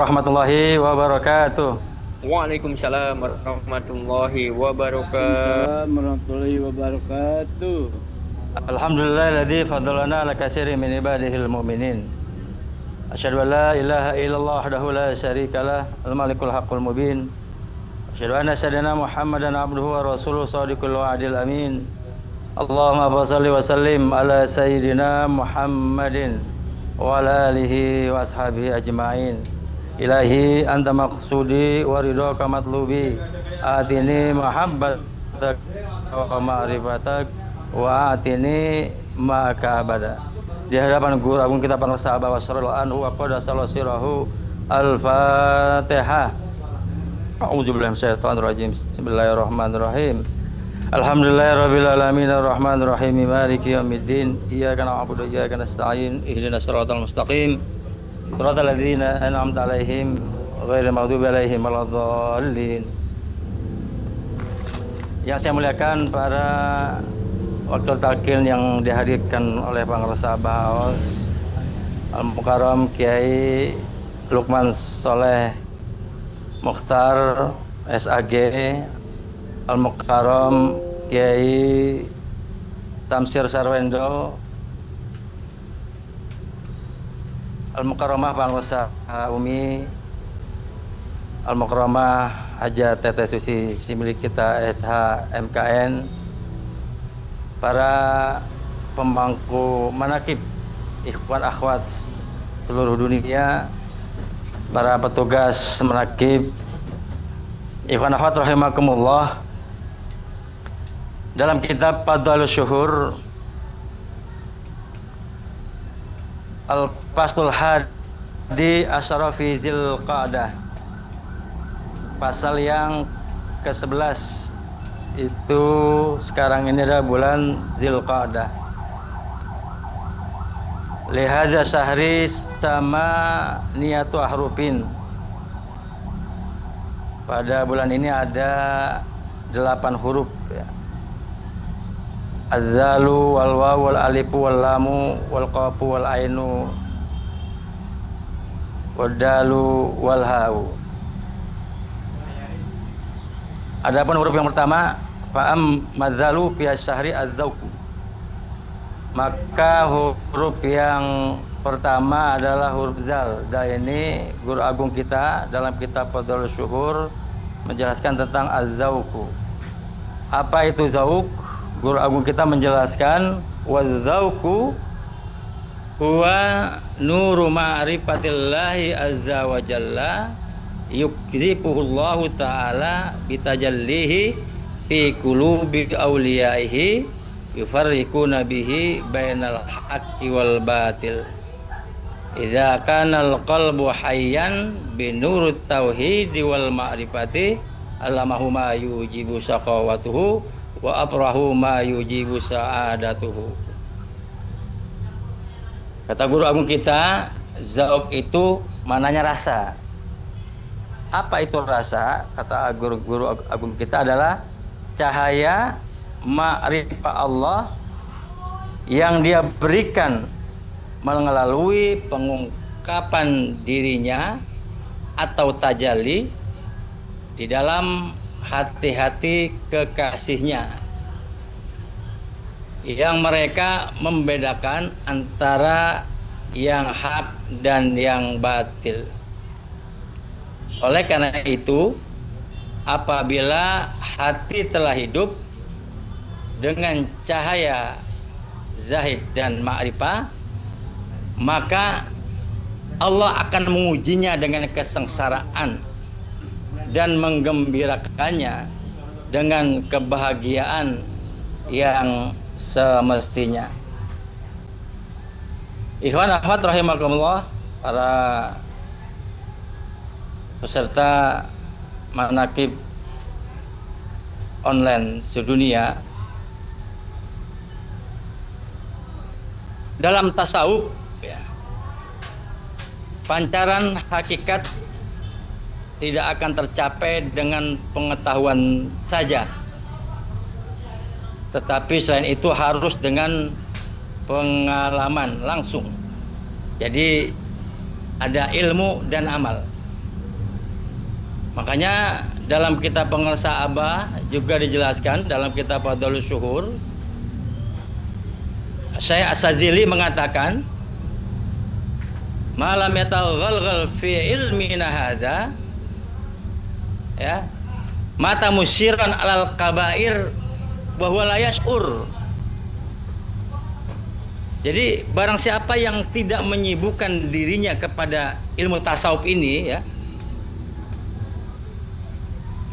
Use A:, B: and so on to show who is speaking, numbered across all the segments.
A: Warahmatullahi wabarakatuh.
B: Waalaikumsalam warahmatullahi wabarakatuh.
C: Waalaikumsalam warahmatullahi wabarakatuh.
A: Alhamdulillahilladzi fadlana ala katsirin min ibadihil mu'minin. Asyhadu an la ilaha illallah wahdahu la syarikalah, al-malikul haqqul mubin. Asyhadu anna sayyidina Muhammadan abduhu wa rasuluhu shadiqul wa'dil amin. Allahumma shalli wa sallim ala sayyidina Muhammadin wa ala alihi wa ashabihi ajmain. Ilahi anta maqsudi wa ridhaka matlubi. Atini mahabbatak wa ma'rifatak wa atini ma'aka abada. Di hadapan guru agung kita bangsa bahwa sallallahu anhu wa qada sallallahu al-fatihah. A'udzubillahi minasyaitonir rajim. Bismillahirrahmanirrahim. Alhamdulillahirabbil alamin arrahmanir rahim maliki yaumiddin. Iyyaka na'budu wa iyyaka nasta'in. Ihdinas siratal mustaqim. Shiratal ladzina an'amta 'alaihim ghairil maghdubi 'alaihim waladdallin. Yang saya muliakan para wakil talqin yang dihadirkan oleh Pengarsa Baos Al-Mukarram Kiai Lukman Soleh Mukhtar SAG, Al-Mukarram Kiai Tamsir Sarwendo, Al-Mukarramah Pengarsa Umi, Al-Mukarramah Haja Teteh Susi si milik kita SH MKN, para pemangku manakib ikhwan akhwat seluruh dunia, para petugas manakib ikhwan akhwat rahimakumullah. Dalam kitab Fadhalus Syuhur Al-Faslul Hadi Asyara fi Dzulqa'dah, pasal yang ke-11, itu sekarang ini adalah bulan Dzulqa'dah. Lihaza syahri sama niyatu ahrufin. Pada bulan ini ada 8 huruf ya. Az-zalu wal waw wal alifu wal lamu wal qafu wal ainu wad dalu wal hau. Adapun huruf yang pertama, fa'am madzalu fi syahri az-zauq. Maka huruf yang pertama adalah huruf zal. Zal ini guru agung kita dalam kitab Fadhalus Syuhur menjelaskan tentang az-zauq. Apa itu zauq? Guru agung kita menjelaskan waz-zauqu huwa nuru ma'rifatillahi azza wa jalla yukzifuhullahu ta'ala bitajallihi fi qulubi awliyaihi yufarriquna bihi bainal haqqi wal batil. Idza kana al-qalbu hayyan bi nurut tauhid wal ma'rifati allamahu ma yujibu saqawatuhu wa abrahu ma yujibu sa'adatuhu. Kata guru agung kita, zauq itu mananya rasa. Apa itu rasa? Kata guru agung kita adalah cahaya ma'rifah Allah yang dia berikan melalui pengungkapan dirinya atau tajalli di dalam hati-hati kekasihnya, yang mereka membedakan antara yang hak dan yang batil. Oleh karena itu, apabila hati telah hidup dengan cahaya zahid dan ma'rifah, maka Allah akan mengujinya dengan kesengsaraan dan menggembirakannya dengan kebahagiaan yang semestinya. Ikhwan akhwat rahimakumullah, para peserta manakib online sedunia, dalam tasawuf ya, pancaran hakikat tidak akan tercapai dengan pengetahuan saja, tetapi selain itu harus dengan pengalaman langsung. Jadi ada ilmu dan amal. Makanya dalam kitab Pengersa Abah juga dijelaskan dalam kitab Fadlus Syuhur, Syekh As-Sazili mengatakan, malam yataghalghal fi ilmina hadza, ya, mata musyiran alal kabair bahwa la yash'ur. Jadi barang siapa yang tidak menyibukkan dirinya kepada ilmu tasawuf ini, ya,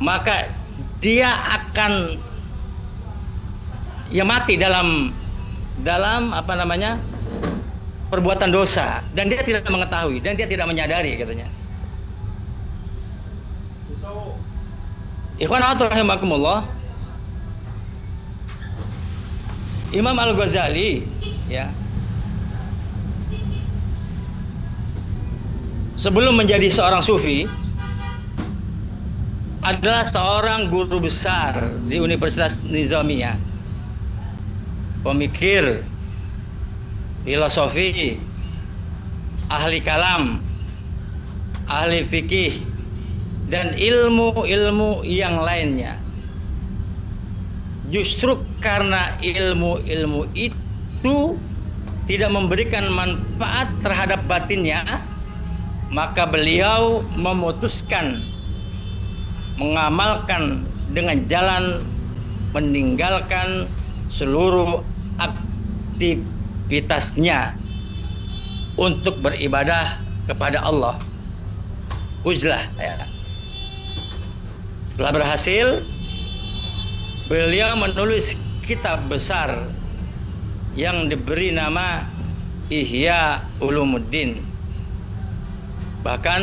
A: maka dia akan ya mati dalam apa namanya, perbuatan dosa, dan dia tidak mengetahui dan dia tidak menyadari, katanya. Ikhwan rahimakumullah, Imam Al-Ghazali, ya, sebelum menjadi seorang sufi adalah seorang guru besar di Universitas Nizamiyah, pemikir, filosofi, ahli kalam, ahli fikih, dan ilmu-ilmu yang lainnya. Justru karena ilmu-ilmu itu tidak memberikan manfaat terhadap batinnya, maka beliau memutuskan mengamalkan dengan jalan meninggalkan seluruh aktivitasnya untuk beribadah kepada Allah. Uzlah, ya. Setelah berhasil, beliau menulis kitab besar yang diberi nama Ihya Ulumuddin. Bahkan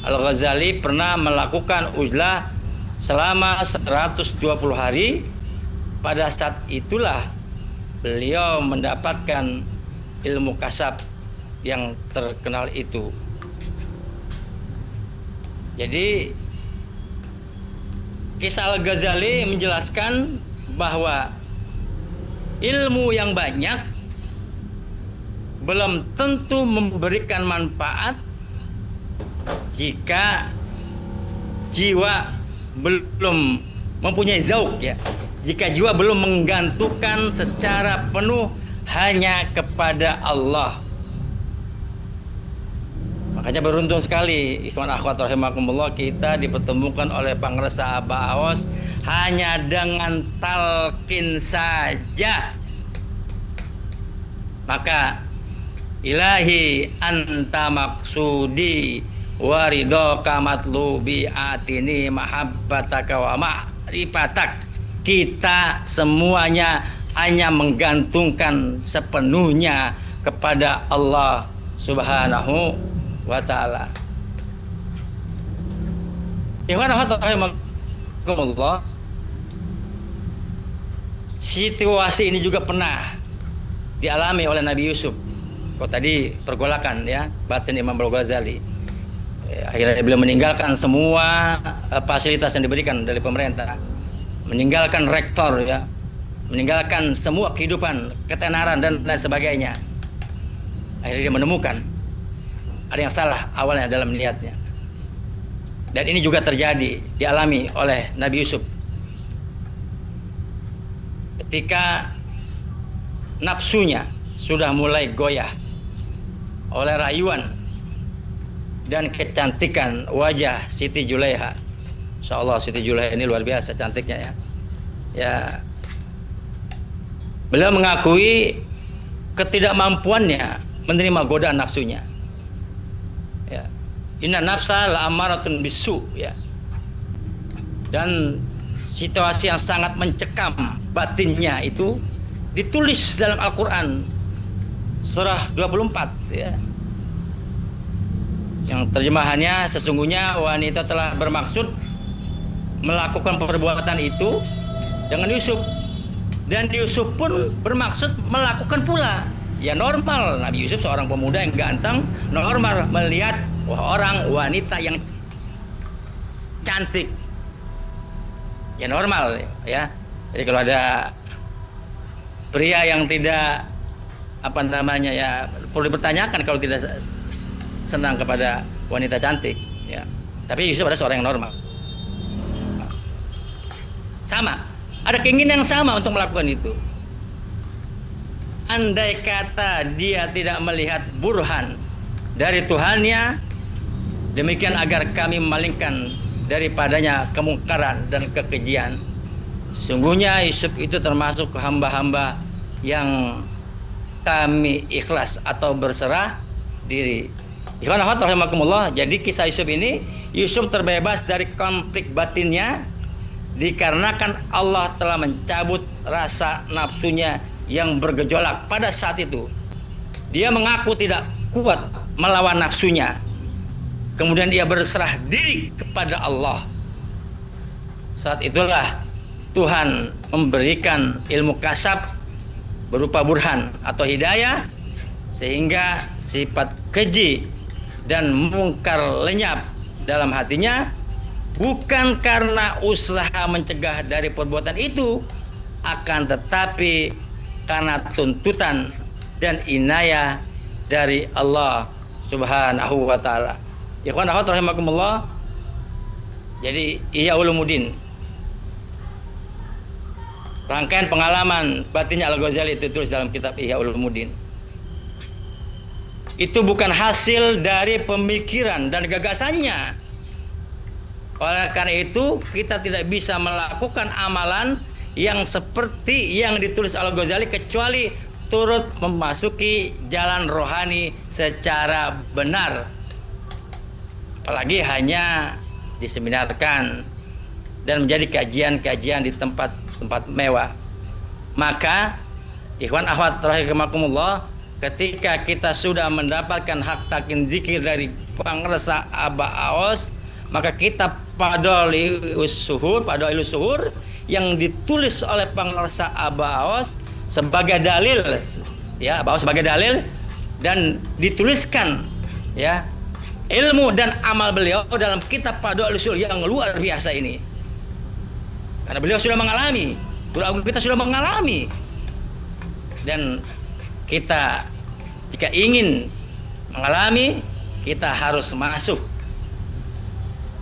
A: Al-Ghazali pernah melakukan uzlah selama 120 hari. Pada saat itulah beliau mendapatkan ilmu kasab yang terkenal itu. Jadi kisah Al-Ghazali menjelaskan bahwa ilmu yang banyak belum tentu memberikan manfaat jika jiwa belum mempunyai zauq, ya. Jika jiwa belum menggantungkan secara penuh hanya kepada Allah. Makanya beruntung sekali ikhwan akhwat rahimakumullah, kita dipertemukan oleh Pangresa Abah Awas hanya dengan talqin saja. Maka ilahi anta maksudi waridaka matlubi atini mahabbataka wa ma'rifatak. Kita semuanya hanya menggantungkan sepenuhnya kepada Allah Subhanahu wa ta'ala. Situasi ini juga pernah dialami oleh Nabi Yusuf. Kok tadi pergolakan, ya, batin Imam Al-Ghazali. Akhirnya beliau meninggalkan semua fasilitas yang diberikan dari pemerintah, meninggalkan rektor, ya, meninggalkan semua kehidupan, ketenaran dan lain sebagainya. Akhirnya dia menemukan ada yang salah awalnya dalam niatnya. Dan ini juga terjadi, dialami oleh Nabi Yusuf. Ketika nafsunya sudah mulai goyah oleh rayuan dan kecantikan wajah Siti Julaiha. Insyaallah Siti Julaiha ini luar biasa cantiknya, ya. Ya. Beliau mengakui ketidakmampuannya menerima godaan nafsunya. Ya. Inna nafsa la'amaratun bisu, ya. Dan situasi yang sangat mencekam batinnya itu ditulis dalam Al-Qur'an surah 24, ya. Yang terjemahannya, sesungguhnya wanita telah bermaksud melakukan perbuatan itu dengan Yusuf, dan Yusuf pun bermaksud melakukan pula. Ya normal, Nabi Yusuf seorang pemuda yang ganteng, normal melihat orang wanita yang cantik. Ya normal, ya. Jadi kalau ada pria yang tidak apa namanya, ya, perlu dipertanyakan kalau tidak senang kepada wanita cantik, ya. Tapi Yusuf adalah seorang yang normal. Sama, ada keinginan yang sama untuk melakukan itu. Andai kata dia tidak melihat burhan dari Tuhannya, demikian agar kami memalingkan daripadanya kemungkaran dan kekejian. Sungguhnya Yusuf itu termasuk hamba-hamba yang kami ikhlas atau berserah diri. Ikhwan akhwat rahimakumullah. Jadi kisah Yusuf ini, Yusuf terbebas dari konflik batinnya dikarenakan Allah telah mencabut rasa nafsunya yang bergejolak pada saat itu. Dia mengaku tidak kuat melawan nafsunya. Kemudian dia berserah diri kepada Allah. Saat itulah Tuhan memberikan ilmu kasab berupa burhan atau hidayah, sehingga sifat keji dan mungkar lenyap dalam hatinya, bukan karena usaha mencegah dari perbuatan itu, akan tetapi karena tuntutan dan inayah dari Allah Subhanahu wa taala. Ikhwan akhwat rahimakumullah. Jadi Ihya Ulumuddin, rangkaian pengalaman batinnya Al-Ghazali itu tulis dalam kitab Ihya Ulumuddin. Itu bukan hasil dari pemikiran dan gagasannya. Oleh karena itu, kita tidak bisa melakukan amalan yang seperti yang ditulis Al-Ghazali kecuali turut memasuki jalan rohani secara benar. Apalagi hanya diseminarkan dan menjadi kajian-kajian di tempat-tempat mewah. Maka ikhwan akhwat rahimakumullah, ketika kita sudah mendapatkan hak takin zikir dari Pangresa Aba Aos, maka kita Fadailus Suhur yang ditulis oleh Pangresa Aba Aos sebagai dalil, ya, Aba Aos sebagai dalil, dan dituliskan, ya, ilmu dan amal beliau dalam kitab Fadailus Suhur yang luar biasa ini. Karena beliau sudah mengalami, guru agung kita sudah mengalami, dan kita jika ingin mengalami, kita harus masuk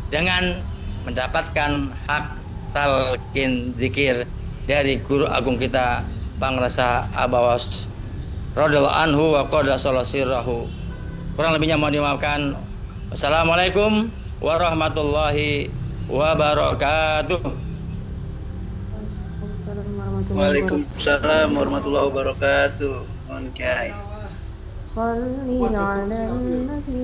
A: dengan mendapatkan hak talqin zikir dari guru agung kita Pangresa Aba Aos radhiyallahu anhu wa qadasa sirrahu. Kurang lebihnya mohon dimaafkan. Wassalamualaikum warahmatullahi wabarakatuh.
D: Waalaikumsalam warahmatullahi wabarakatuh. Mohon Kiai.
E: Shalli ala nabi